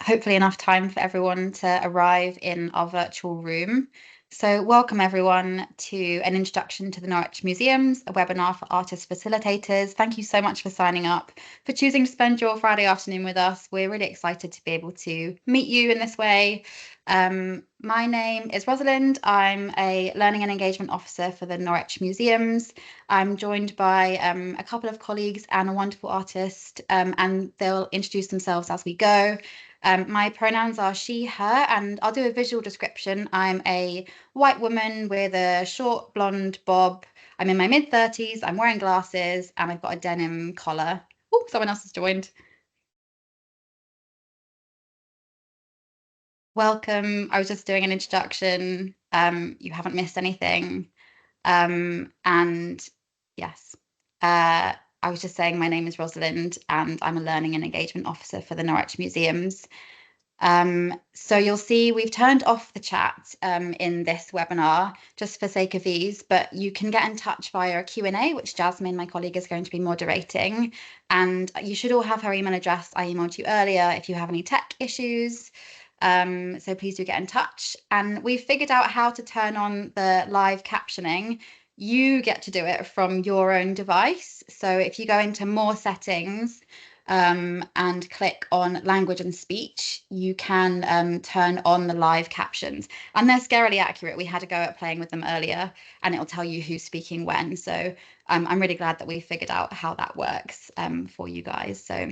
hopefully enough time for everyone to arrive in our virtual room. So welcome everyone to an introduction to the Norwich Museums, a webinar for artist facilitators. Thank you so much for signing up, for choosing to spend your Friday afternoon with us. We're really excited to be able to meet you in this way. My name is Rosalind. I'm a Learning and Engagement Officer for the Norwich Museums. I'm joined by a couple of colleagues and a wonderful artist, and they'll introduce themselves as we go. My pronouns are she, her, and I'll do a visual description. I'm a white woman with a short blonde bob. I'm in my mid-30s, I'm wearing glasses, and I've got a denim collar. Oh, someone else has joined. Welcome. I was just doing an introduction. You haven't missed anything. And yes, I was just saying my name is Rosalind and I'm a Learning and Engagement Officer for the Norwich Museums. So you'll see we've turned off the chat in this webinar just for sake of ease, but you can get in touch via a Q&A, which Jasmine, my colleague, is going to be moderating. And you should all have her email address I emailed you earlier if you have any tech issues. So please do get in touch. And we've figured out how to turn on the live captioning. You get to do it from your own device. So if you go into more settings, and click on language and speech, you can turn on the live captions, and they're scarily accurate. We had a go at playing with them earlier and it'll tell you who's speaking when. So I'm really glad that we figured out how that works for you guys. So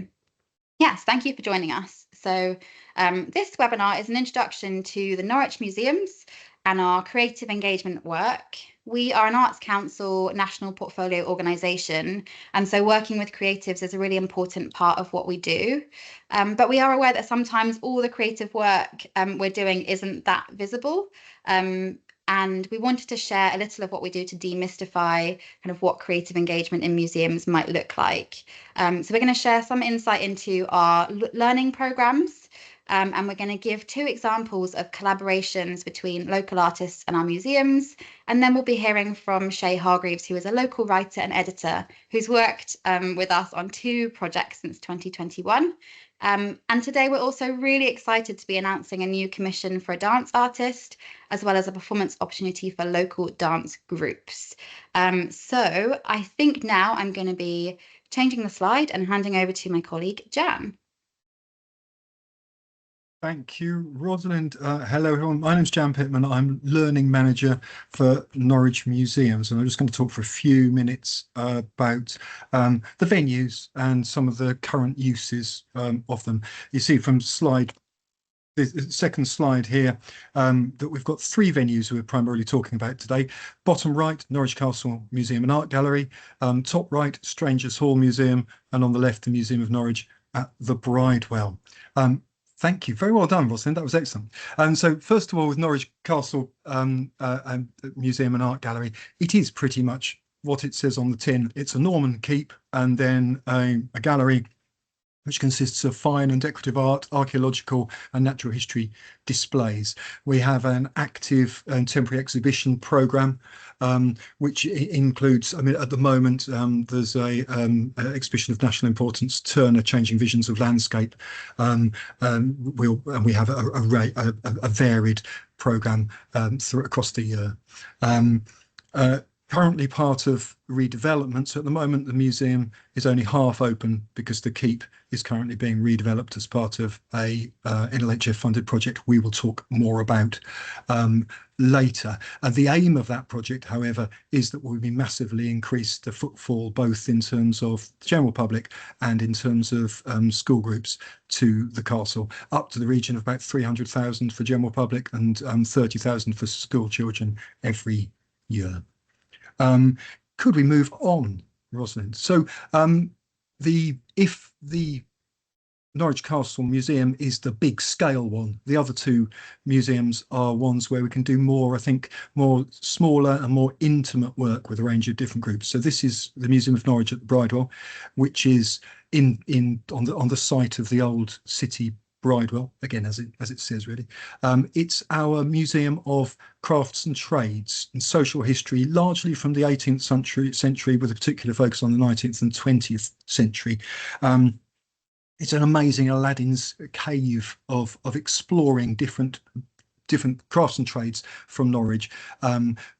yes, thank you for joining us. So this webinar is an introduction to the Norwich Museums and our creative engagement work. We are an Arts Council national portfolio organisation, and so working with creatives is a really important part of what we do. But we are aware that sometimes all the creative work we're doing isn't that visible. And we wanted to share a little of what we do to demystify kind of what creative engagement in museums might look like. So we're going to share some insight into our learning programmes, and we're going to give 2 examples of collaborations between local artists and our museums. And then we'll be hearing from Shay Hargreaves, who is a local writer and editor who's worked with us on 2 projects since 2021. And today we're also really excited to be announcing a new commission for a dance artist, as well as a performance opportunity for local dance groups. So I think now I'm going to be changing the slide and handing over to my colleague, Jan. Thank you, Rosalind. Hello, everyone. My name's Jan Pittman. I'm Learning Manager for Norwich Museums, and I'm just going to talk for a few minutes about the venues and some of the current uses of them. You see from the second slide here that we've got 3 venues we're primarily talking about today. Bottom right, Norwich Castle Museum and Art Gallery. Top right, Strangers Hall Museum, and on the left, the Museum of Norwich at the Bridewell. Thank you. Very well done, Rosalind. That was excellent. So first of all, with Norwich Castle Museum and Art Gallery, it is pretty much what it says on the tin. It's a Norman keep and then a gallery which consists of fine and decorative art, archaeological and natural history displays. We have an active and temporary exhibition programme, which includes, I mean, at the moment, there's a exhibition of national importance, Turner Changing Visions of Landscape. We have a varied programme across the year. Currently part of redevelopment. So at the moment, the museum is only half open because the keep is currently being redeveloped as part of a NLHF funded project we will talk more about later. And the aim of that project, however, is that we'll be massively increase the footfall, both in terms of the general public and in terms of school groups to the castle, up to the region of about 300,000 for general public and 30,000 for school children every year. Could we move on, Rosalind? So if the Norwich Castle Museum is the big scale one, the other 2 museums are ones where we can do more, I think, more smaller and more intimate work with a range of different groups. So this is the Museum of Norwich at the Bridewell, which is on the site of the old city Bridewell, again, as it says, really. It's our museum of crafts and trades and social history, largely from the 18th century with a particular focus on the 19th and 20th century. it's an amazing Aladdin's cave of exploring different crafts and trades from Norwich,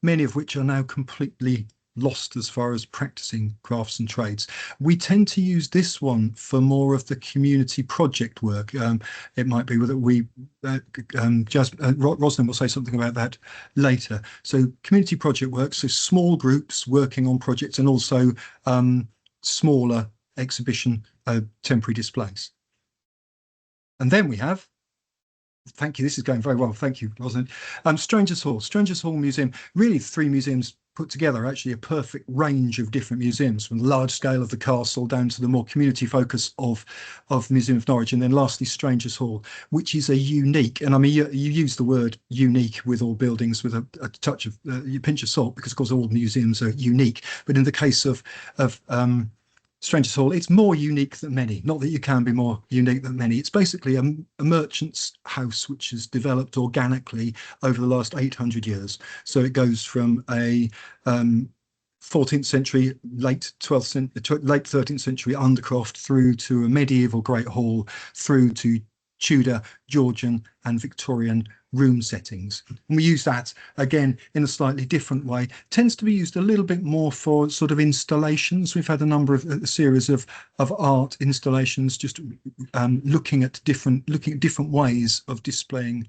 many of which are now completely lost as far as practicing crafts and trades. We tend to use this one for more of the community project work. It might be that Rosalind will say something about that later. So community project work, so small groups working on projects, and also smaller exhibition temporary displays. And then we have, thank you, this is going very well, thank you, Rosalind. Strangers Hall. Strangers Hall Museum, really three museums put together, actually a perfect range of different museums, from the large scale of the castle down to the more community focus of Museum of Norwich, and then lastly Strangers Hall, which is a unique, and I mean you use the word unique with all buildings with a touch of you pinch of salt, because of course all museums are unique, but in the case of Strangers Hall, it's more unique than many. Not that you can be more unique than many. It's basically a merchant's house which has developed organically over the last 800 years. So it goes from a 14th century, late 13th century undercroft, through to a medieval great hall, through to Tudor, Georgian and Victorian room settings. And we use that again in a slightly different way. Tends to be used a little bit more for sort of installations. We've had a number of a series of art installations, just looking at different ways of displaying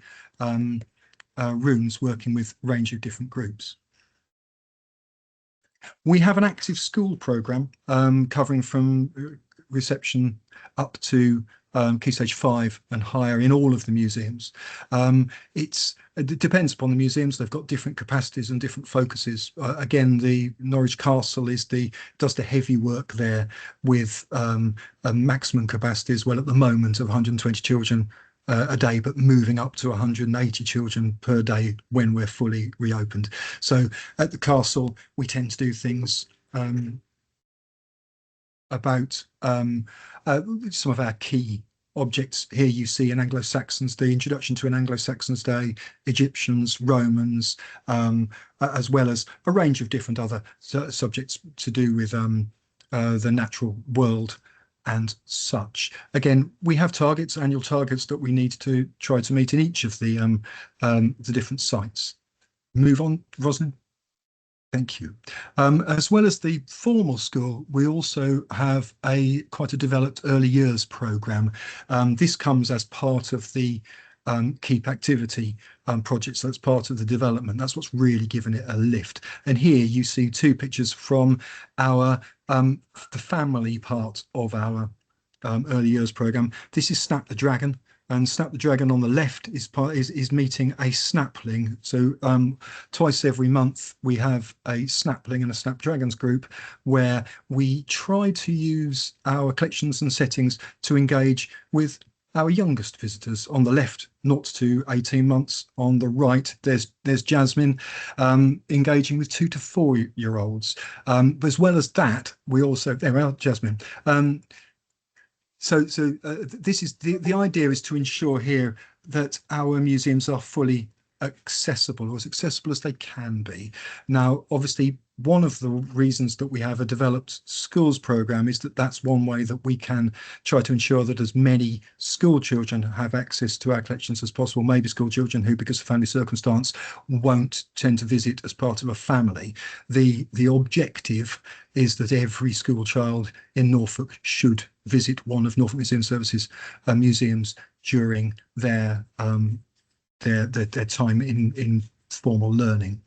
rooms, working with a range of different groups. We have an active school programme covering from reception up to Key Stage 5 and higher in all of the museums. It depends upon the museums. They've got different capacities and different focuses. Again, the Norwich Castle does the heavy work there with a maximum capacity as well at the moment of 120 children a day, but moving up to 180 children per day when we're fully reopened. So at the castle, we tend to do things about some of our key objects. Here you see an Anglo-Saxons Day, introduction to an Anglo-Saxons Day, Egyptians, Romans, as well as a range of different other subjects to do with the natural world and such. Again, we have annual targets that we need to try to meet in each of the different sites. Move on, Rosalind. Thank you. As well as the formal school, we also have quite a developed early years programme. This comes as part of the Keep Activity project, so that's part of the development. That's what's really given it a lift. And here you see two pictures from the family part of our early years programme. This is Snap the Dragon. And Snap the Dragon on the left is meeting a snapling. So twice every month we have a snapling and a Snapdragons group where we try to use our collections and settings to engage with our youngest visitors. On the left, 0 to 18 months. On the right, there's Jasmine engaging with 2 to 4-year-olds. But as well as that, we also, there we are, Jasmine. So this is the idea is to ensure here that our museums are fully accessible, or as accessible as they can be. Now, obviously, one of the reasons that we have a developed schools programme is that that's one way that we can try to ensure that as many school children have access to our collections as possible. Maybe school children who, because of family circumstance, won't tend to visit as part of a family. The objective is that every school child in Norfolk should visit one of Norfolk Museum Services museums during their time in formal learning.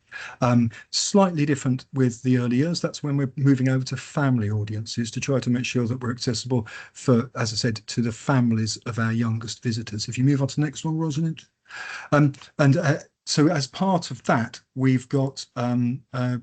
Slightly different with the early years. That's when we're moving over to family audiences to try to make sure that we're accessible for, as I said, to the families of our youngest visitors. If you move on to the next one, Rosalind. So as part of that, we've got a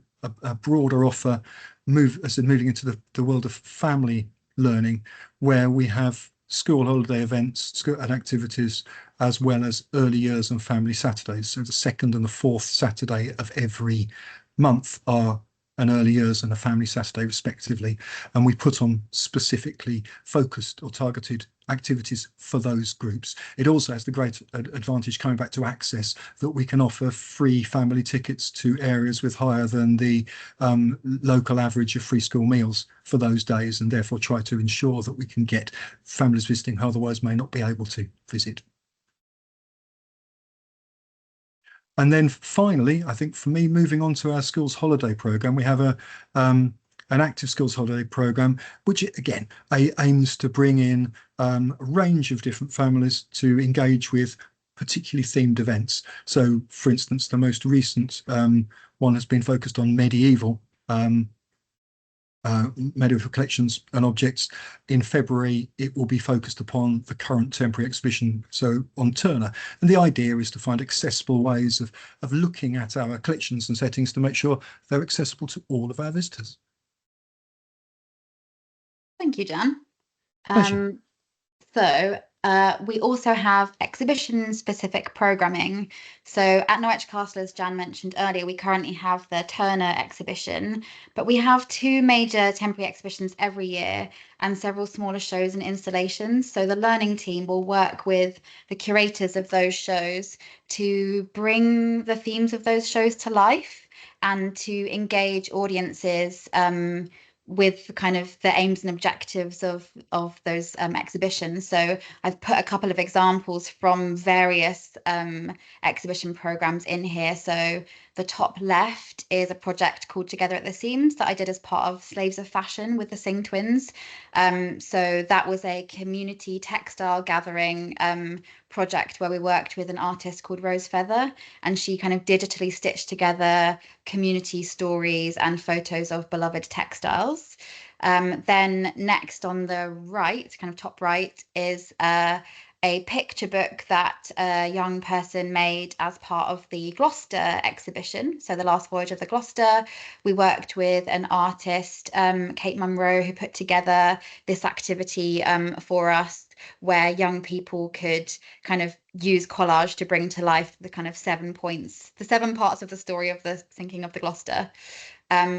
broader offer, moving into the world of family learning, where we have school holiday events and activities, as well as early years and family Saturdays. So the second and the fourth Saturday of every month are an early years and a family Saturday respectively, and we put on specifically focused or targeted activities for those groups. It also has the great advantage, coming back to access, that we can offer free family tickets to areas with higher than the local average of free school meals for those days, and therefore try to ensure that we can get families visiting who otherwise may not be able to visit. And then finally, I think for me, moving on to our schools holiday program, we have an active schools holiday program, which again aims to bring in a range of different families to engage with particularly themed events. So, for instance, the most recent one has been focused on medieval collections and objects. In February, it will be focused upon the current temporary exhibition, so on Turner. And the idea is to find accessible ways of looking at our collections and settings to make sure they're accessible to all of our visitors. Thank you, Jan. Pleasure. We also have exhibition-specific programming. So at Norwich Castle, as Jan mentioned earlier, we currently have the Turner exhibition, but we have two major temporary exhibitions every year and several smaller shows and installations. So the learning team will work with the curators of those shows to bring the themes of those shows to life and to engage audiences with kind of the aims and objectives of those exhibitions. So I've put a couple of examples from various exhibition programs in here. So the top left is a project called Together at the Seams that I did as part of Slaves of Fashion with the Singh twins. So that was a community textile gathering project where we worked with an artist called Rose Feather, and she kind of digitally stitched together community stories and photos of beloved textiles. Then next on the right, kind of top right, is a picture book that a young person made as part of the Gloucester exhibition. So the last voyage of the Gloucester, we worked with an artist, Kate Munro, who put together this activity for us, where young people could kind of use collage to bring to life the kind of 7 points, the 7 parts of the story of the sinking of the Gloucester.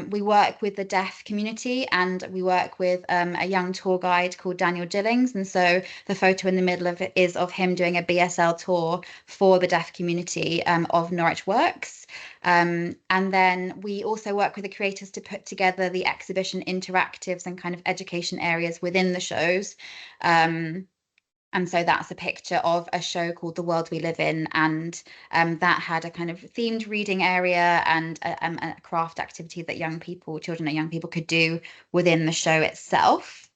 We work with the deaf community, and we work with a young tour guide called Daniel Gillings. And so the photo in the middle of it is of him doing a BSL tour for the deaf community of Norwich Works. And then we also work with the creators to put together the exhibition interactives and kind of education areas within the shows. And so that's a picture of a show called The World We Live In, and that had a kind of themed reading area and a craft activity that children and young people could do within the show itself.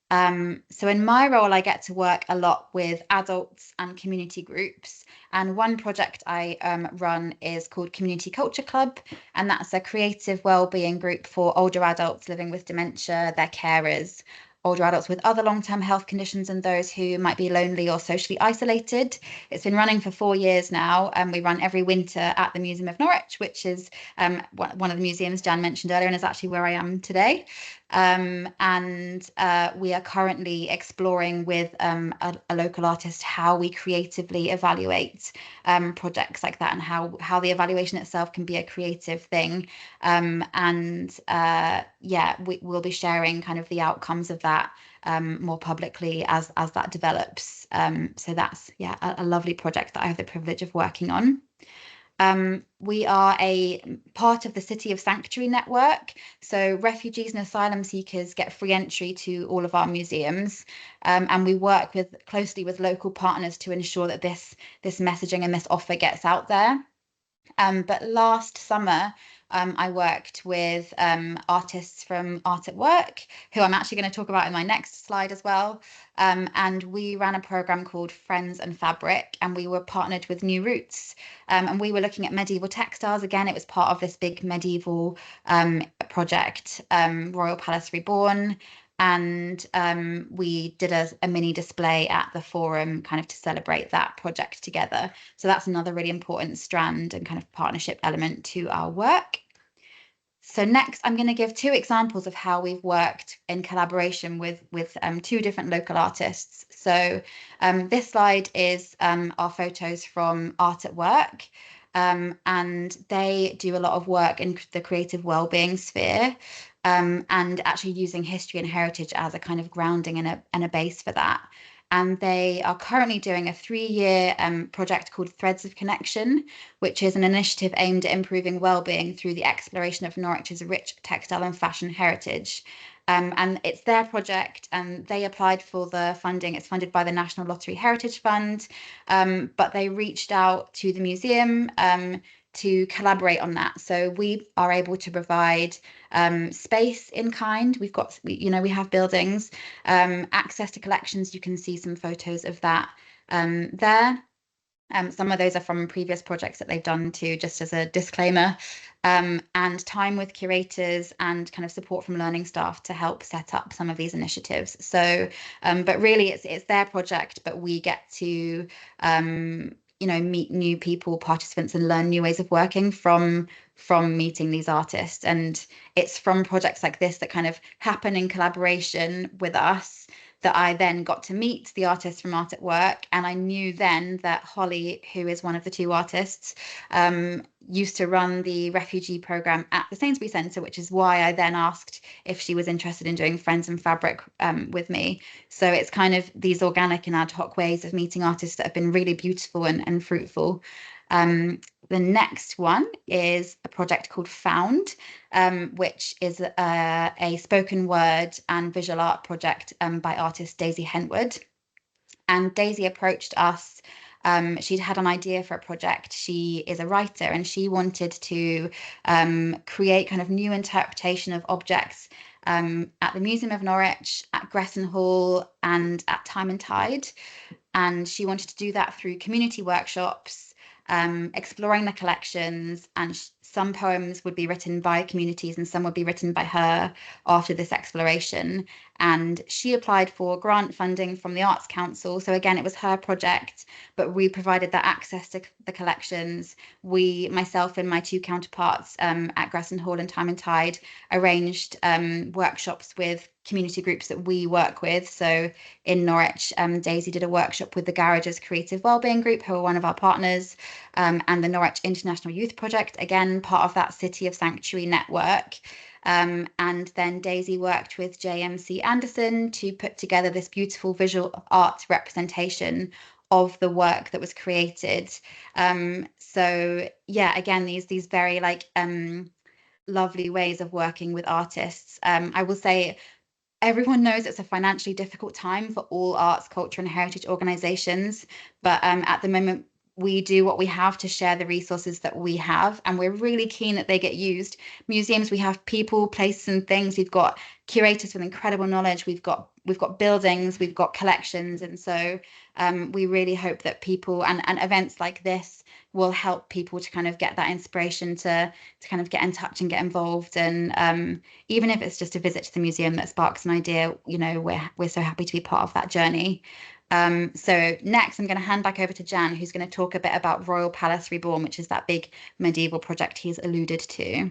So in my role, I get to work a lot with adults and community groups. And one project I run is called Community Culture Club, and that's a creative wellbeing group for older adults living with dementia, their carers, older adults with other long-term health conditions, and those who might be lonely or socially isolated. It's been running for 4 years now, and we run every winter at the Museum of Norwich, which is one of the museums Jan mentioned earlier, and is actually where I am today. We are currently exploring with a local artist how we creatively evaluate projects like that, and how the evaluation itself can be a creative thing. We'll be sharing kind of the outcomes of that more publicly as that develops. So that's a lovely project that I have the privilege of working on. We are a part of the City of Sanctuary network. So refugees and asylum seekers get free entry to all of our museums. And we work closely with local partners to ensure that this messaging and this offer gets out there. But last summer, I worked with artists from Art at Work, who I'm actually going to talk about in my next slide as well. And we ran a program called Friends and Fabric, and we were partnered with New Roots. And we were looking at medieval textiles. Again, it was part of this big medieval project, Royal Palace Reborn. And we did a mini display at the forum kind of to celebrate that project together. So that's another really important strand and kind of partnership element to our work. So next, I'm going to give 2 examples of how we've worked in collaboration with 2 different local artists. So this slide is our photos from Art at Work. and they do a lot of work in the creative well-being sphere, and actually using history and heritage as a kind of grounding and a base for that. And they are currently doing a 3-year project called Threads of Connection, which is an initiative aimed at improving well-being through the exploration of Norwich's rich textile and fashion heritage. And it's their project, and they applied for the funding. It's funded by the National Lottery Heritage Fund, but they reached out to the museum to collaborate on that. So we are able to provide space in kind. We have buildings, access to collections. You can see some photos of that there. Some of those are from previous projects that they've done too, just as a disclaimer, and time with curators and kind of support from learning staff to help set up some of these initiatives. So, but really it's their project, but we get to, meet new people, participants, and learn new ways of working from meeting these artists. And it's from projects like this that kind of happen in collaboration with us that I then got to meet the artists from Art at Work. And I knew then that Holly, who is one of the 2 artists, used to run the refugee program at the Sainsbury Centre, which is why I then asked if she was interested in doing Friends and Fabric with me. So it's kind of these organic and ad hoc ways of meeting artists that have been really beautiful and fruitful. The next one is a project called Found, which is a spoken word and visual art project by artist Daisy Hentwood. And Daisy approached us. She'd had an idea for a project. She is a writer, and she wanted to create kind of new interpretation of objects at the Museum of Norwich, at Gresson Hall, and at Time and Tide. And she wanted to do that through community workshops, exploring the collections, and some poems would be written by communities and some would be written by her after this exploration. And she applied for grant funding from the Arts Council. So again, it was her project, but we provided that access to the collections. Myself and my 2 counterparts at Gresson Hall and Time and Tide, arranged workshops with community groups that we work with. So in Norwich, Daisy did a workshop with the Garages Creative Wellbeing Group, who are one of our partners, and the Norwich International Youth Project, again, part of that City of Sanctuary network. And then Daisy worked with JMC Anderson to put together this beautiful visual art representation of the work that was created. So yeah, again, these very lovely ways of working with artists. I will say, everyone knows it's a financially difficult time for all arts, culture, and heritage organisations, but at the moment, we do what we have to share the resources that we have, and we're really keen that they get used. Museums, we have people, places, and things. We've got curators with incredible knowledge. We've got buildings, we've got collections, and so we really hope that people and events like this will help people to kind of get that inspiration to kind of get in touch and get involved. And even if it's just a visit to the museum that sparks an idea, we're so happy to be part of that journey. So next, I'm going to hand back over to Jan, who's going to talk a bit about Royal Palace Reborn, which is that big medieval project he's alluded to.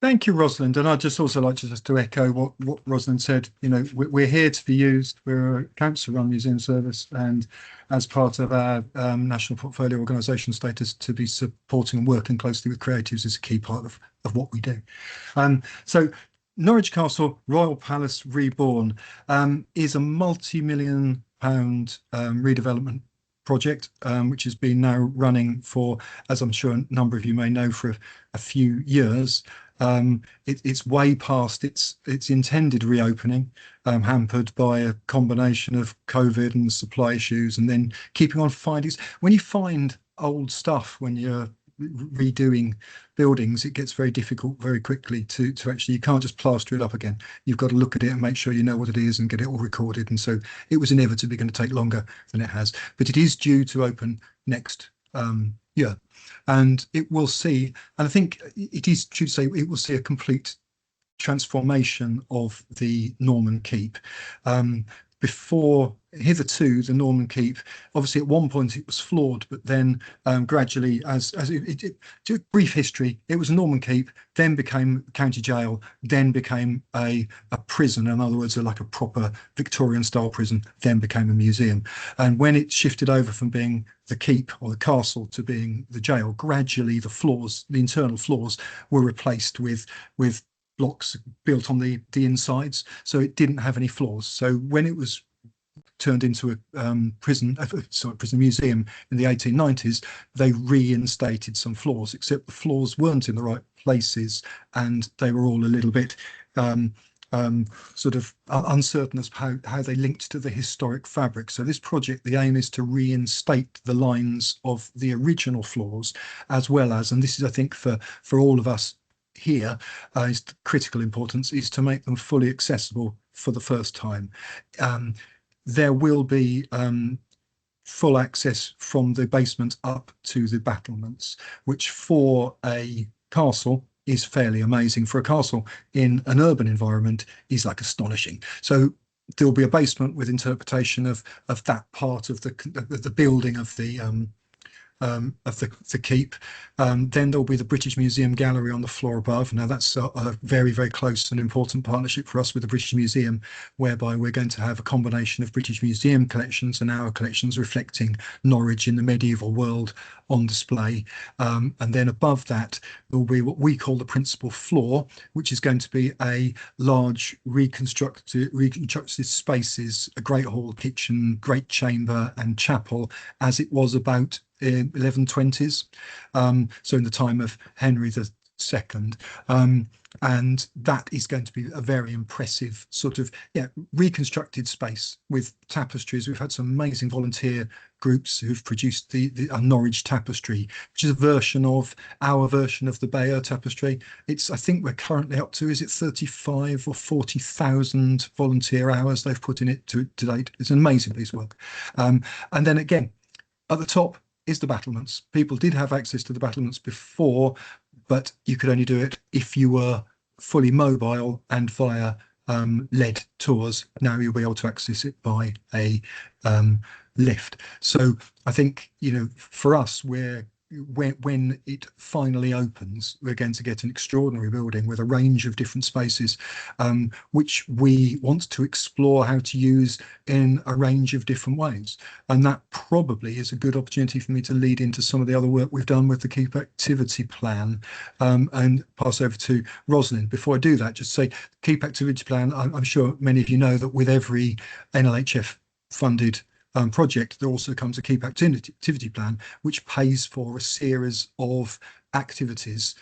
Thank you, Rosalind. And I'd just also like to echo what Rosalind said. We're here to be used. We're a council-run museum service, and as part of our national portfolio organisation status, to be supporting and working closely with creatives is a key part of what we do. So Norwich Castle Royal Palace Reborn is a multi-million-pound redevelopment project, which has been now running for, as I'm sure a number of you may know, for a few years. It's way past its intended reopening, hampered by a combination of COVID and supply issues, and then keeping on finding. When you find old stuff, when you're redoing buildings, it gets very difficult very quickly to actually, you can't just plaster it up again. You've got to look at it and make sure you know what it is and get it all recorded. And so it was inevitably going to take longer than it has, but it is due to open next year, and it will see, and I think it is true to say, it will see a complete transformation of the Norman keep, before, hitherto, the Norman Keep, obviously at one point it was floored, but then gradually, to brief history, it was a Norman Keep, then became county jail, then became a prison, in other words, like a proper Victorian style prison, then became a museum. And when it shifted over from being the keep or the castle to being the jail, gradually the floors, the internal floors, were replaced with blocks built on the insides, so it didn't have any floors. So when it was turned into a prison museum in the 1890s, they reinstated some floors, except the floors weren't in the right places, and they were all a little bit sort of uncertain as how they linked to the historic fabric. So this project, the aim is to reinstate the lines of the original floors, as well as, and this is, I think, for all of us here, is critical importance, is to make them fully accessible for the first time. There will be full access from the basement up to the battlements, which for a castle is fairly amazing. For a castle in an urban environment is like astonishing. So there'll be a basement with interpretation of that part of the building of the keep. Then there'll be the British Museum Gallery on the floor above. Now that's a very, very close and important partnership for us with the British Museum, whereby we're going to have a combination of British Museum collections and our collections reflecting Norwich in the medieval world on display. And then above that, there'll be what we call the principal floor, which is going to be a large reconstructed spaces, a great hall, kitchen, great chamber and chapel, as it was about 1120s, so in the time of Henry II. And that is going to be a very impressive sort of reconstructed space with tapestries. We've had some amazing volunteer groups who've produced the Norwich tapestry, which is a version of our version of the Bayeux tapestry. It's, I think we're currently up to, is it 35 or 40,000 volunteer hours they've put in it to date. It's an amazing piece of work. And then again, at the top is the battlements. People did have access to the battlements before, but you could only do it if you were fully mobile and via led tours. Now you'll be able to access it by a lift. So I think, for us, when it finally opens, we're going to get an extraordinary building with a range of different spaces, which we want to explore how to use in a range of different ways. And that probably is a good opportunity for me to lead into some of the other work we've done with the Keep Activity Plan, and pass over to Rosalind. Before I do that, just say Keep Activity Plan, I'm sure many of you know that with every NLHF funded project, there also comes a Keep Activity Plan, which pays for a series of activities,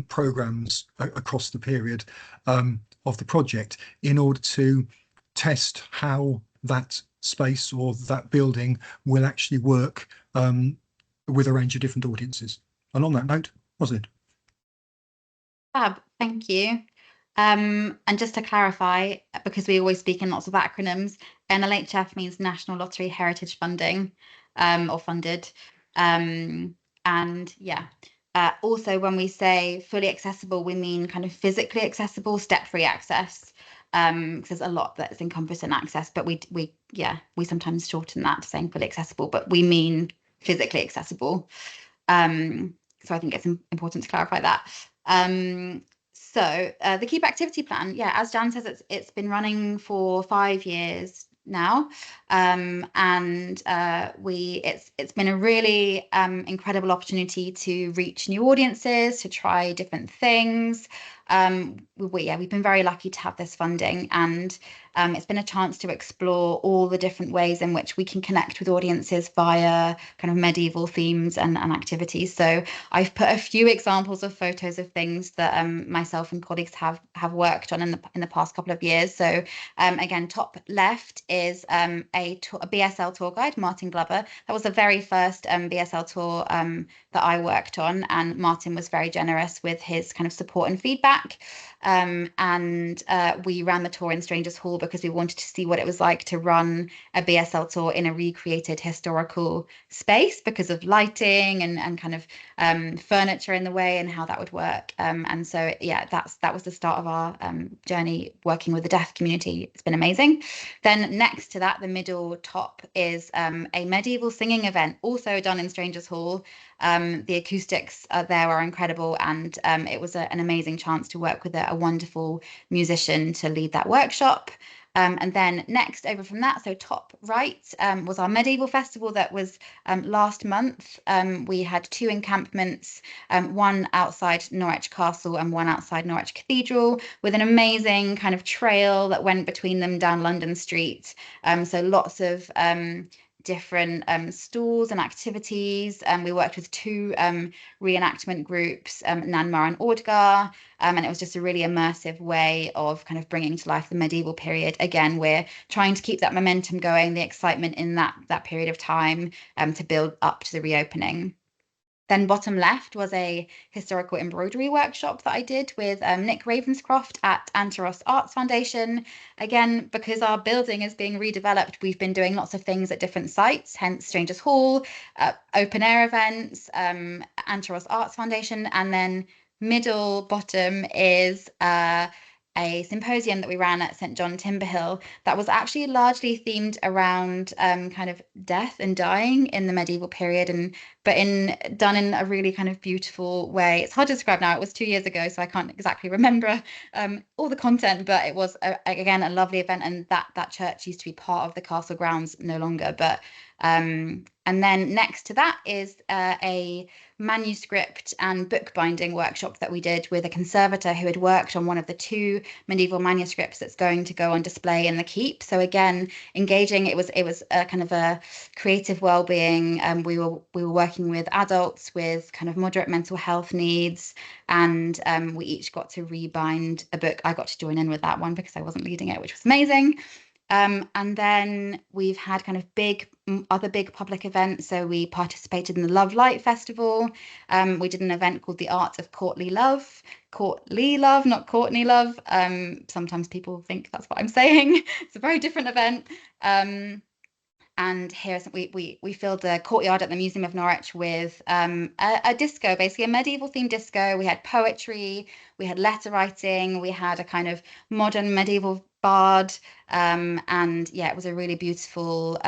programs across the period of the project, in order to test how that space or that building will actually work with a range of different audiences. And on that note, Rosalind. Fab, thank you. And just to clarify, because we always speak in lots of acronyms, NLHF means National Lottery Heritage Funding, or funded. And also when we say fully accessible, we mean kind of physically accessible, step-free access. Because there's a lot that's encompassed in access, but we sometimes shorten that to saying fully accessible, but we mean physically accessible. So I think it's important to clarify that. So the Keep Activity Plan, as Jan says, it's been running for 5 years now, and it's been a really incredible opportunity to reach new audiences, to try different things. We've been very lucky to have this funding, and it's been a chance to explore all the different ways in which we can connect with audiences via kind of medieval themes and activities. So I've put a few examples of photos of things that myself and colleagues have worked on in the past couple of years. So again, top left is a BSL tour guide, Martin Glover. That was the very first BSL tour that I worked on, and Martin was very generous with his kind of support and feedback. track. And we ran the tour in Strangers Hall because we wanted to see what it was like to run a BSL tour in a recreated historical space because of lighting and kind of furniture in the way and how that would work. And so, yeah, that was the start of our journey working with the deaf community. It's been amazing. Then next to that, the middle top is a medieval singing event, also done in Strangers Hall. The acoustics there are incredible, and it was an amazing chance to work with a wonderful musician to lead that workshop. And then next over from that, so top right, was our medieval festival that was last month. We had 2 encampments, one outside Norwich Castle and one outside Norwich Cathedral, with an amazing kind of trail that went between them down London Street. So lots of different stalls and activities. We worked with 2 reenactment groups, Nanmar and Ordgar, and it was just a really immersive way of kind of bringing to life the medieval period. Again, we're trying to keep that momentum going, the excitement in that period of time, to build up to the reopening. Then bottom left was a historical embroidery workshop that I did with Nick Ravenscroft at Antaros Arts Foundation. Again, because our building is being redeveloped, we've been doing lots of things at different sites, hence Strangers Hall, open air events, Antaros Arts Foundation, and then middle bottom is a symposium that we ran at St John Timberhill that was actually largely themed around kind of death and dying in the medieval period, but done in a really kind of beautiful way. It's hard to describe now. It was 2 years ago, so I can't exactly remember all the content, but it was again a lovely event, and that church used to be part of the castle grounds, no longer. But and then next to that is a manuscript and bookbinding workshop that we did with a conservator who had worked on one of the 2 medieval manuscripts that's going to go on display in the keep. So again, engaging, it was a kind of a creative well-being. We were working with adults with kind of moderate mental health needs, and we each got to rebind a book. I got to join in with that one because I wasn't leading it, which was amazing. And then we've had kind of other big public events. So we participated in the Love Light Festival. We did an event called The Art of Courtly Love, not Courtney Love. Sometimes people think that's what I'm saying. It's a very different event. And here we filled the courtyard at the Museum of Norwich with a disco, basically a medieval themed disco. We had poetry, we had letter writing, we had a kind of modern medieval bard, and yeah, it was a really beautiful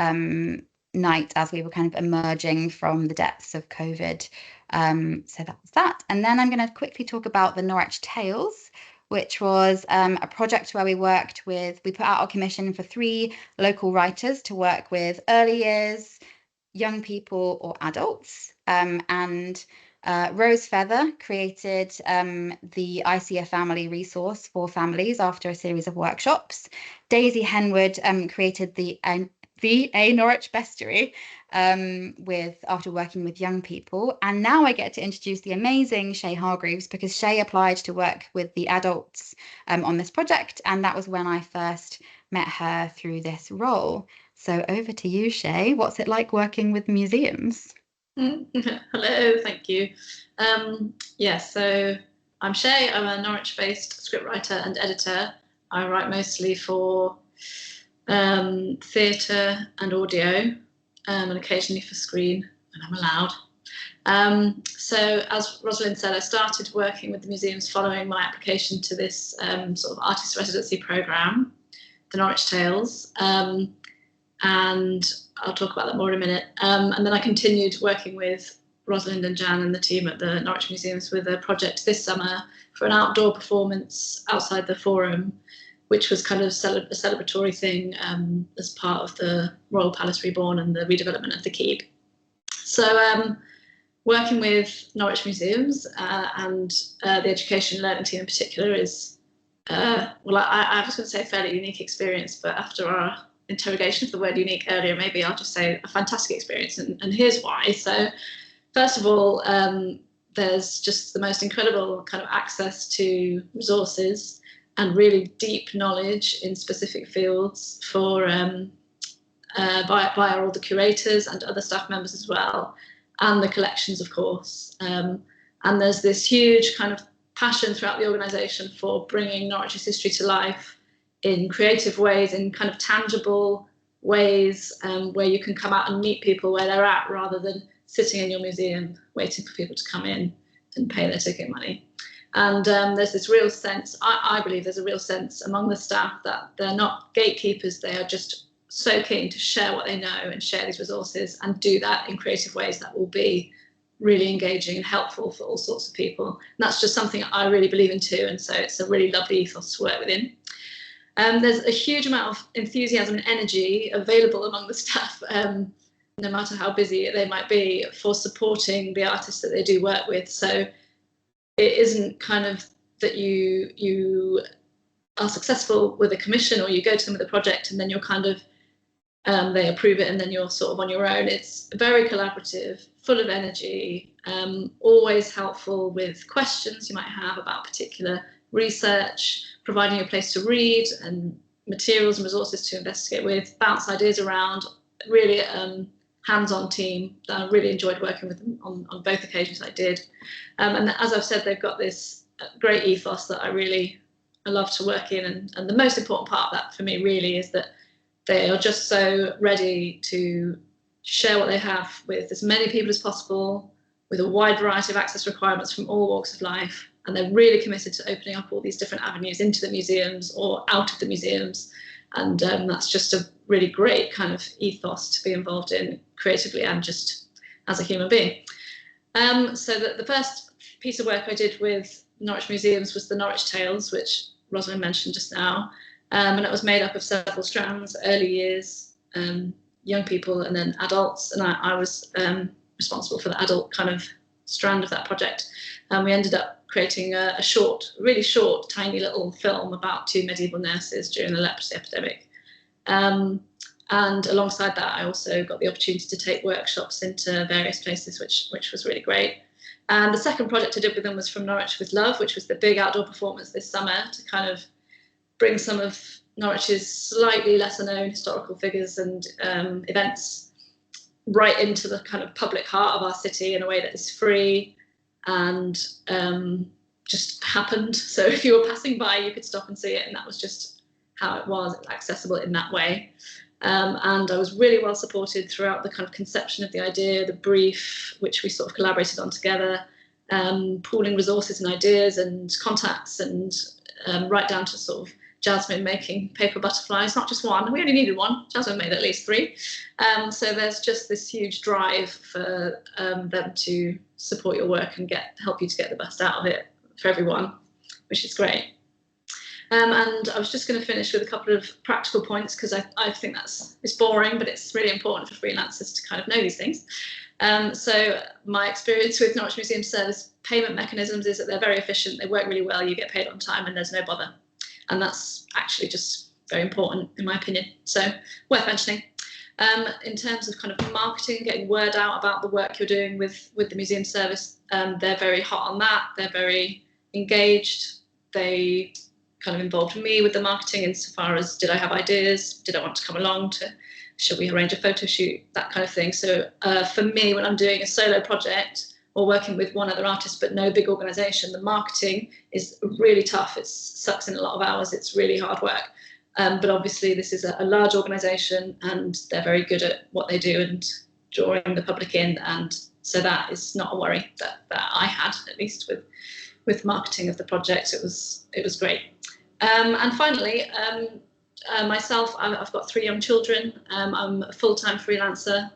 night as we were kind of emerging from the depths of COVID. So that was that. And then I'm going to quickly talk about the Norwich Tales, which was a project where we put out a commission for 3 local writers to work with early years, young people or adults. And Rose Feather created the I See a Family resource for families after a series of workshops. Daisy Henwood created the A Norwich Bestiary after working with young people. And now I get to introduce the amazing Shay Hargreaves, because Shay applied to work with the adults on this project, and that was when I first met her through this role. So over to you, Shay. What's it like working with museums? Hello, thank you. So I'm Shay. I'm a Norwich-based scriptwriter and editor. I write mostly for theatre and audio, and occasionally for screen when I'm allowed. So as Rosalind said, I started working with the museums following my application to this sort of artist residency programme, the Norwich Tales, and I'll talk about that more in a minute. And then I continued working with Rosalind and Jan and the team at the Norwich Museums with a project this summer for an outdoor performance outside the Forum, which was kind of a celebratory thing as part of the Royal Palace Reborn and the redevelopment of the Keep. So working with Norwich Museums and the Education and Learning team in particular is, I was going to say a fairly unique experience, but after our interrogation of the word unique earlier, maybe I'll just say a fantastic experience, and here's why. So first of all, there's just the most incredible kind of access to resources and really deep knowledge in specific fields via all the curators and other staff members as well, and the collections, of course. And there's this huge kind of passion throughout the organisation for bringing Norwich's history to life in creative ways, in kind of tangible ways, where you can come out and meet people where they're at, rather than sitting in your museum waiting for people to come in and pay their ticket money. And there's this real sense, I believe there's a real sense among the staff that they're not gatekeepers, they are just so keen to share what they know and share these resources and do that in creative ways that will be really engaging and helpful for all sorts of people. And that's just something I really believe in too, and so it's a really lovely ethos to work within. There's a huge amount of enthusiasm and energy available among the staff, no matter how busy they might be, for supporting the artists that they do work with. So it isn't kind of that you are successful with a commission, or you go to them with a project and then you're kind of they approve it and then you're sort of on your own. It's very collaborative, full of energy, always helpful with questions you might have about particular research, providing a place to read and materials and resources to investigate with, bounce ideas around. Really hands-on team. I really enjoyed working with them on both occasions I did. And as I've said, they've got this great ethos that I love to work in. And the most important part of that for me really is that they are just so ready to share what they have with as many people as possible, with a wide variety of access requirements from all walks of life. And they're really committed to opening up all these different avenues into the museums or out of the museums. And that's just a really great kind of ethos to be involved in creatively and just as a human being. So the first piece of work I did with Norwich Museums was the Norwich Tales, which Rosalind mentioned just now. And it was made up of several strands: early years, young people, and then adults. And I was responsible for the adult kind of strand of that project. And we ended up creating a short, really short, tiny little film about two medieval nurses during the leprosy epidemic. And alongside that, I also got the opportunity to take workshops into various places, which was really great. And the second project I did with them was From Norwich with Love, which was the big outdoor performance this summer to kind of bring some of Norwich's slightly lesser known historical figures and events right into the kind of public heart of our city in a way that is free and just happened. So if you were passing by, you could stop and see it, and that was just how it was, accessible in that way. And I was really well supported throughout the kind of conception of the idea, the brief, which we sort of collaborated on together, pooling resources and ideas and contacts, and right down to sort of Jasmine making paper butterflies, not just one. We only needed one. Jasmine made at least 3. So there's just this huge drive for them to support your work and help you to get the best out of it for everyone, which is great. And I was just going to finish with a couple of practical points, because I think it's boring, but it's really important for freelancers to kind of know these things. So my experience with Norwich Museum Service payment mechanisms is that they're very efficient, they work really well, you get paid on time, and there's no bother. And that's actually just very important, in my opinion. So worth mentioning. In terms of kind of marketing, getting word out about the work you're doing with the museum service, they're very hot on that. They're very engaged. They kind of involved me with the marketing insofar as, did I have ideas? Did I want to come along should we arrange a photo shoot? That kind of thing. So for me, when I'm doing a solo project or working with one other artist, but no big organisation, the marketing is really tough. It sucks in a lot of hours. It's really hard work. But obviously this is a large organisation, and they're very good at what they do and drawing the public in. And so that is not a worry that I had, at least with marketing of the project. It was great. And finally, myself, I've got 3 young children. I'm a full-time freelancer.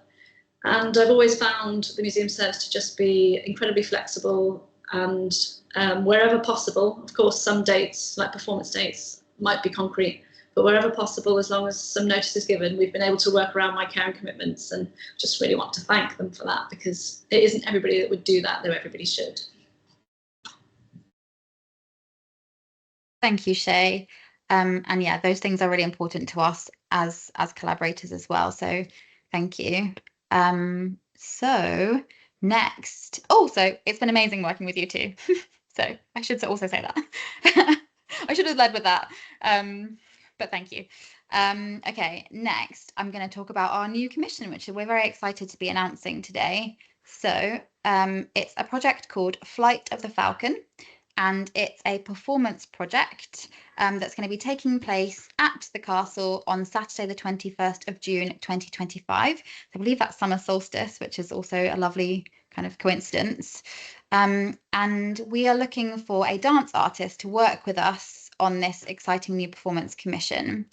And I've always found the museum service to just be incredibly flexible, and wherever possible, of course, some dates, like performance dates, might be concrete, but wherever possible, as long as some notice is given, we've been able to work around my care and commitments, and just really want to thank them for that, because it isn't everybody that would do that, though everybody should. Thank you, Shay. And yeah, those things are really important to us as collaborators as well. So thank you. So next, so it's been amazing working with you too. So I should also say that. I should have led with that. But thank you. Okay, next I'm going to talk about our new commission, which we're very excited to be announcing today. So it's a project called Flight of the Falcon. and it's a performance project that's going to be taking place at the castle on Saturday, the 21st of June, 2025. So I believe that's summer solstice, which is also a lovely kind of coincidence. And we are looking for a dance artist to work with us on this exciting new performance commission.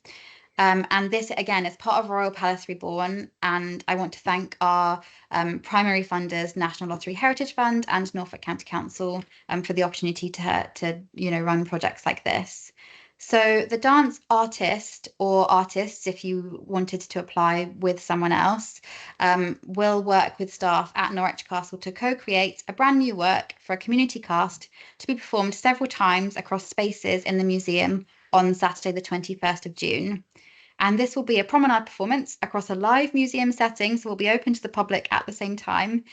And this, again, is part of Royal Palace Reborn. And I want to thank our primary funders, National Lottery Heritage Fund and Norfolk County Council, for the opportunity to run projects like this. So the dance artist or artists, if you wanted to apply with someone else, will work with staff at Norwich Castle to co-create a brand new work for a community cast to be performed several times across spaces in the museum on Saturday, the 21st of June. And this will be a promenade performance across a live museum setting, so will be open to the public at the same time,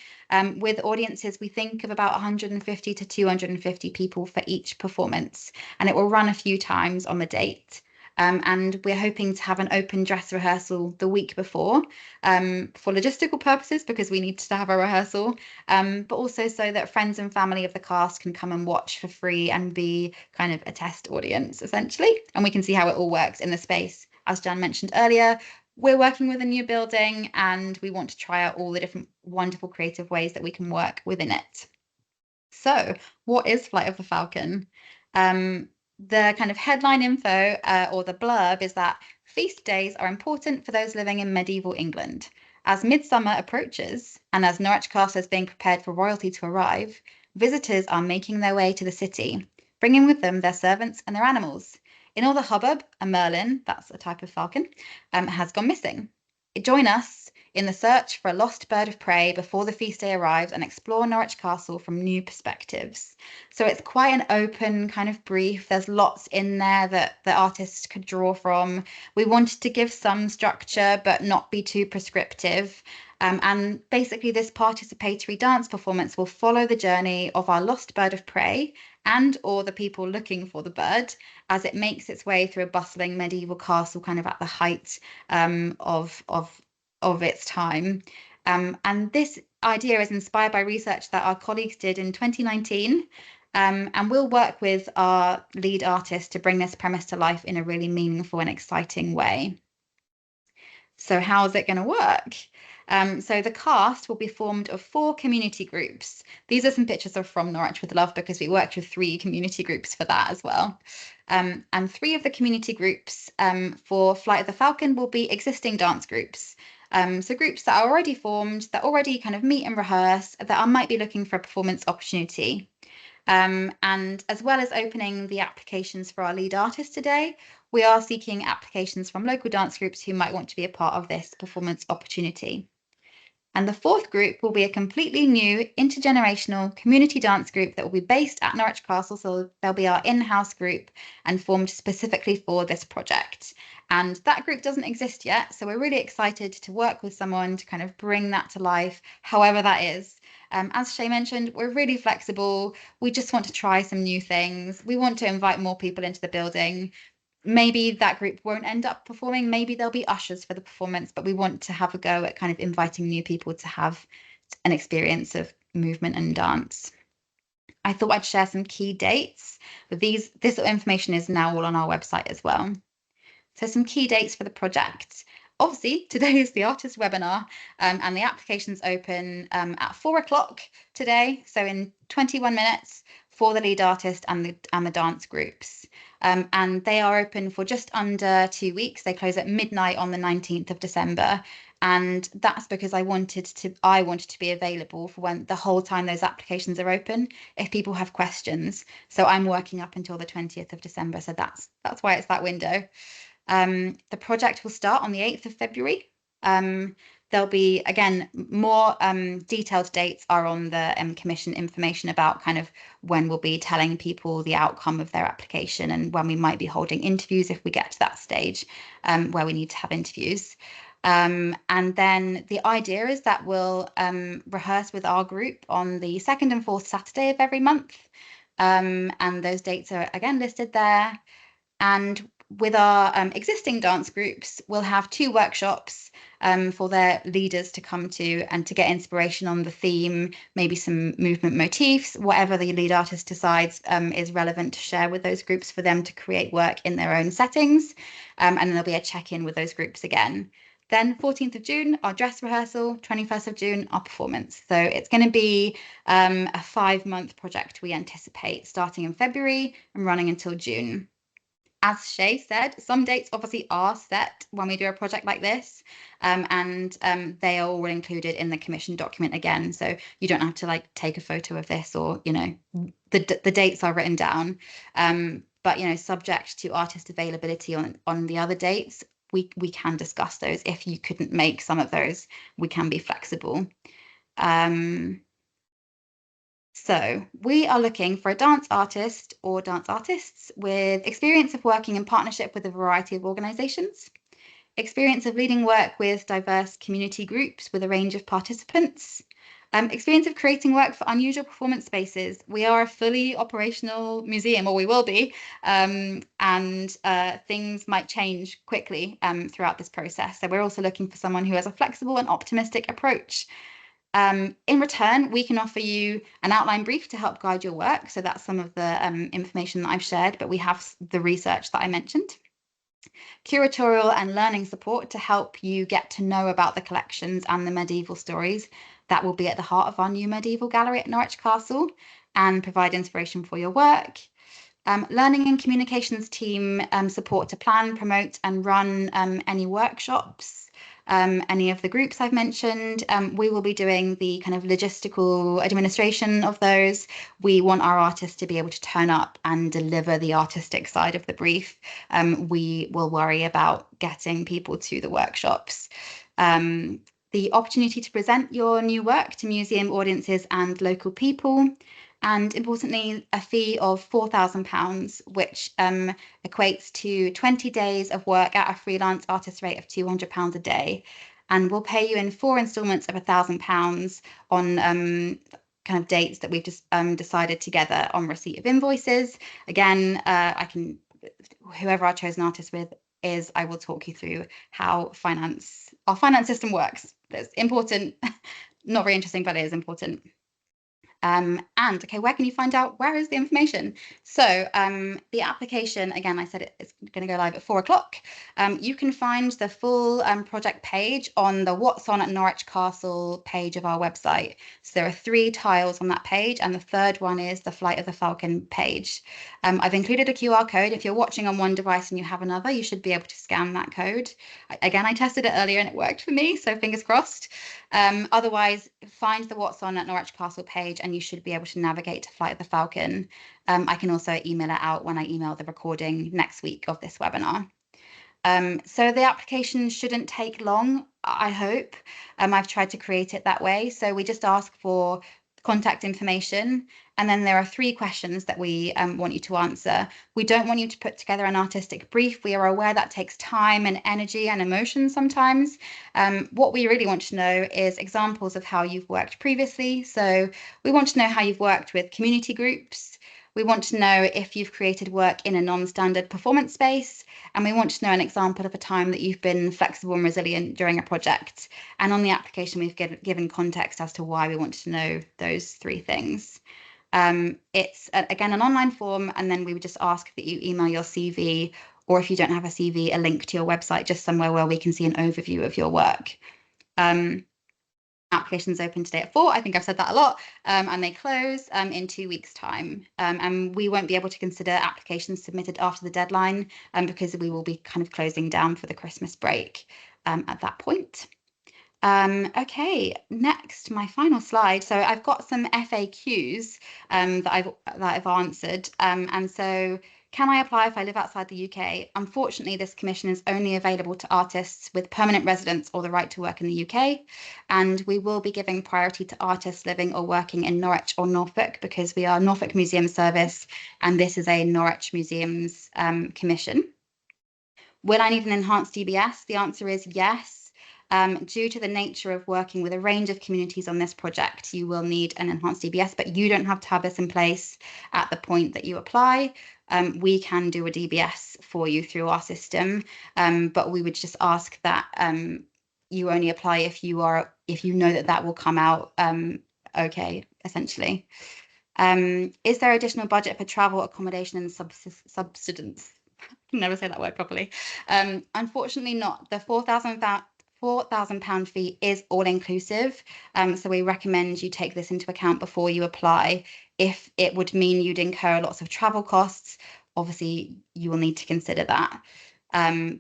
with audiences we think of about 150 to 250 people for each performance. And it will run a few times on the date. And we're hoping to have an open dress rehearsal the week before for logistical purposes, because we need to have a rehearsal, but also so that friends and family of the cast can come and watch for free and be kind of a test audience, essentially. And we can see how it all works in the space. As Jan mentioned earlier, we're working with a new building and we want to try out all the different wonderful creative ways that we can work within it. So what is Flight of the Falcon? The kind of headline info or the blurb is that feast days are important for those living in medieval England. As midsummer approaches and as Norwich Castle is being prepared for royalty to arrive, visitors are making their way to the city, bringing with them their servants and their animals. In all the hubbub, a merlin, that's a type of falcon, has gone missing. Join us in the search for a lost bird of prey before the feast day arrives and explore Norwich Castle from new perspectives. So it's quite an open kind of brief. There's lots in there that the artists could draw from. We wanted to give some structure, but not be too prescriptive. And basically this participatory dance performance will follow the journey of our lost bird of prey and or the people looking for the bird as it makes its way through a bustling medieval castle kind of at the height of its time. And this idea is inspired by research that our colleagues did in 2019. And we'll work with our lead artist to bring this premise to life in a really meaningful and exciting way. So how's it going to work? So the cast will be formed of 4 community groups. These are some pictures of From Norwich with Love because we worked with 3 community groups for that as well. And 3 of the community groups for Flight of the Falcon will be existing dance groups. So groups that are already formed, that already kind of meet and rehearse, that might be looking for a performance opportunity. And as well as opening the applications for our lead artist today, we are seeking applications from local dance groups who might want to be a part of this performance opportunity. And the 4th group will be a completely new intergenerational community dance group that will be based at Norwich Castle. So they'll be our in-house group and formed specifically for this project. And that group doesn't exist yet. So we're really excited to work with someone to kind of bring that to life, however that is. As Shay mentioned, we're really flexible. We just want to try some new things. We want to invite more people into the building. Maybe that group won't end up performing. Maybe there'll be ushers for the performance, but we want to have a go at kind of inviting new people to have an experience of movement and dance. I thought I'd share some key dates, but this information is now all on our website as well. So some key dates for the project. Obviously, today is the artist webinar and the application's open at 4 o'clock today. So in 21 minutes for the lead artist and the dance groups. And they are open for just under 2 weeks. They close at midnight on the 19th of December. And that's because I wanted to be available for when the whole time those applications are open, if people have questions. So I'm working up until the 20th of December. So that's why it's that window. The project will start on the 8th of February. There'll be, again, more detailed dates are on the commission information about kind of when we'll be telling people the outcome of their application and when we might be holding interviews if we get to that stage where we need to have interviews. And then the idea is that we'll rehearse with our group on the 2nd and 4th Saturday of every month. And those dates are, again, listed there. And with our existing dance groups, we'll have 2 workshops for their leaders to come to and to get inspiration on the theme, maybe some movement motifs, whatever the lead artist decides is relevant to share with those groups for them to create work in their own settings. And then there'll be a check-in with those groups again. Then 14th of June, our dress rehearsal, 21st of June, our performance. So it's going to be a 5-month project we anticipate, starting in February and running until June. As Shay said, some dates obviously are set when we do a project like this, and they are all included in the commission document again. So you don't have to like take a photo of this, or, you know, the dates are written down. But, you know, subject to artist availability on the other dates, we can discuss those. If you couldn't make some of those, we can be flexible. So we are looking for a dance artist or dance artists with experience of working in partnership with a variety of organisations, experience of leading work with diverse community groups with a range of participants, experience of creating work for unusual performance spaces. We are a fully operational museum, or we will be, and things might change quickly throughout this process. So we're also looking for someone who has a flexible and optimistic approach. In return, we can offer you an outline brief to help guide your work. So that's some of the information that I've shared, but we have the research that I mentioned. Curatorial and learning support to help you get to know about the collections and the medieval stories that will be at the heart of our new medieval gallery at Norwich Castle and provide inspiration for your work. Learning and communications team support to plan, promote and run any workshops, any of the groups I've mentioned. We will be doing the kind of logistical administration of those. We want our artists to be able to turn up and deliver the artistic side of the brief. We will worry about getting people to the workshops. The opportunity to present your new work to museum audiences and local people. And importantly, a fee of £4,000, which equates to 20 days of work at a freelance artist rate of £200 a day. And we'll pay you in 4 instalments of £1,000 on kind of dates that we've just decided together on receipt of invoices. Again, whoever our chosen artist with is, I will talk you through how our finance system works. That's important, not very interesting, but it is important. And okay, where can you find out? Where is the information? So the application, again, I said it's going to go live at 4 o'clock. You can find the full project page on the What's On at Norwich Castle page of our website. So there are 3 tiles on that page, and the third one is the Flight of the Falcon page. I've included a QR code. If you're watching on one device and you have another, you should be able to scan that code. Again, I tested it earlier and it worked for me, so fingers crossed. Otherwise, find the What's On at Norwich Castle page and you should be able to navigate to Flight of the Falcon. I can also email it out when I email the recording next week of this webinar. So the application shouldn't take long, I hope. I've tried to create it that way. So we just ask for contact information, and then there are 3 questions that we want you to answer. We don't want you to put together an artistic brief. We are aware that takes time and energy and emotion sometimes. What we really want to know is examples of how you've worked previously. So we want to know how you've worked with community groups. We want to know if you've created work in a non-standard performance space, and we want to know an example of a time that you've been flexible and resilient during a project. And on the application, we've given context as to why we want to know those 3 things. It's, again, an online form, and then we would just ask that you email your CV, or if you don't have a CV, a link to your website, just somewhere where we can see an overview of your work. Applications open today at 4. I think I've said that a lot, and they close in 2 weeks' time. And we won't be able to consider applications submitted after the deadline because we will be kind of closing down for the Christmas break at that point. Okay, next, my final slide. So I've got some FAQs that I've answered. And so, can I apply if I live outside the UK? Unfortunately, this commission is only available to artists with permanent residence or the right to work in the UK. And we will be giving priority to artists living or working in Norwich or Norfolk because we are Norfolk Museum Service, and this is a Norwich Museums commission. Will I need an enhanced DBS? The answer is yes. Due to the nature of working with a range of communities on this project, you will need an enhanced DBS, but you don't have to have this in place at the point that you apply. We can do a DBS for you through our system, but we would just ask that you only apply if you know that will come out okay, essentially. Is there additional budget for travel, accommodation, and subsistence? I can never say that word properly. Unfortunately not. The £4,000 fee is all inclusive. So we recommend you take this into account before you apply. If it would mean you'd incur lots of travel costs, obviously you will need to consider that.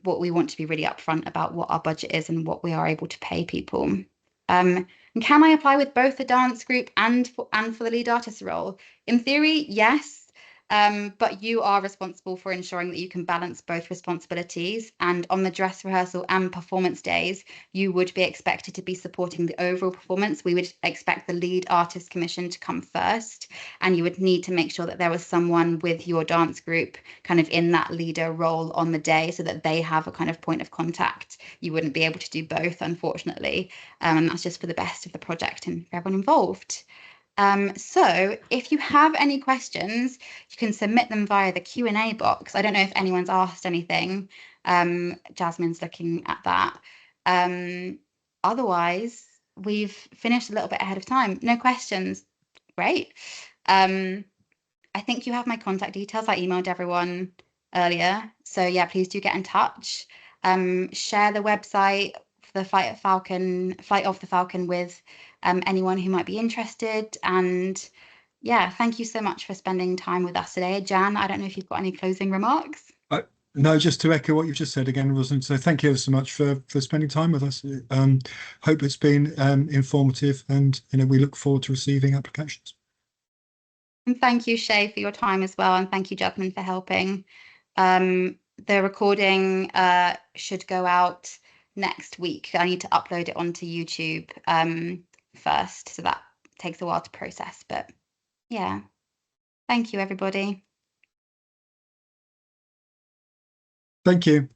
What we want to be really upfront about what our budget is and what we are able to pay people. And can I apply with both the dance group and for the lead artist role? In theory, yes. But you are responsible for ensuring that you can balance both responsibilities. And on the dress rehearsal and performance days, you would be expected to be supporting the overall performance. We would expect the lead artist commission to come first, and you would need to make sure that there was someone with your dance group kind of in that leader role on the day so that they have a kind of point of contact. You wouldn't be able to do both, unfortunately. And that's just for the best of the project and for everyone involved. So if you have any questions, you can submit them via the Q&A box. I don't know if anyone's asked anything. Jasmine's looking at that. Otherwise, we've finished a little bit ahead of time. No questions. Great. I think you have my contact details. I emailed everyone earlier. So yeah, please do get in touch. Share the website for the Flight of the Falcon with anyone who might be interested. And yeah, thank you so much for spending time with us today. Jan, I don't know if you've got any closing remarks. No, just to echo what you've just said again, Rosalind. So thank you ever so much for spending time with us. Hope it's been informative, and we look forward to receiving applications. And thank you, Shay, for your time as well, and thank you, Jasmine, for helping. The recording should go out next week. I need to upload it onto YouTube first, so that takes a while to process. But yeah, thank you, everybody. Thank you.